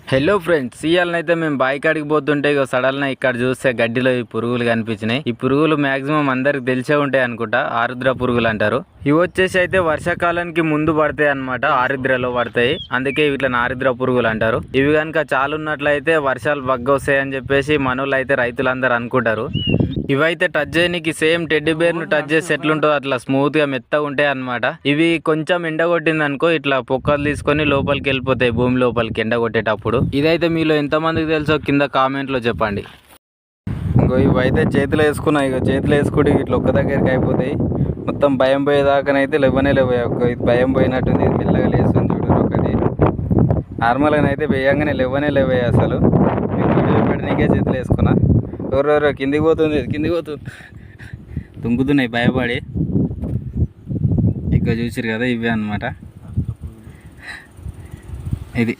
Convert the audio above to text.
Hello friends, ఇవాళనైతే మేము బావి కాడికి పోతుంటే ఇక సడన్ ఇక్కడ చూస్తే గడ్డిలో ఈ పురుగులు కనిపించినాయి. ఈ పురుగులు మాక్సిమం అందరికి తెలిసే ఉంటాయి అనుకుంటా. ఆరుద్ర పురుగులు అంటారు. ఇవి వచ్చేసి అయితే వర్షాకాలానికి ముందు పడతాయి అన్నమాట. ఆరుద్రలో పడతాయి, అందుకే ఇట్లా ఆరుద్ర పురుగులు అంటారు. ఇవి కనుక చాలా ఉన్నట్లయితే వర్షాలు బగ్గ వస్తాయని చెప్పేసి మనోళ్ళు అయితే రైతులందరూ అనుకుంటారు. ఇవైతే టచ్ చేయడానికి సేమ్ టెడ్డీ బేర్ ను టచ్ చేసి ఎట్లుంటో అట్లా స్మూత్ గా మెత్తగా ఉంటాయి అన్నమాట. ఇవి కొంచెం ఎండ కొట్టింది అనుకో ఇట్లా పొక్కలు తీసుకొని లోపలికి వెళ్ళిపోతాయి, భూమి లోపలికి ఎండ కొట్టేటప్పుడు. ఇదైతే మీలో ఎంతమందికి తెలుసో కింద కామెంట్ లో చెప్పండి. ఇంకో ఇవైతే చేతిలో వేసుకున్నా, ఇక చేతిలో వేసుకుంటే ఇట్లా ఒక్క దగ్గరికి అయిపోతాయి. మొత్తం భయం పోయేదాకానైతే లేవనే లేవా. ఇది భయం పోయినట్టుంది, ఇది మెల్లగా లేస్తుంది చూడరు ఒకటి. నార్మల్గా అయితే వేయంగానే లేవనే లేవే. అసలు మీకు వీడియో పెట్టడానికే చేతిలో వేసుకున్నా. ఎవరెవరో కిందికి పోతుంది తుంగుతున్నాయి భయపడి. ఇక చూసిరు కదా, ఇవే అన్నమాట. ఇది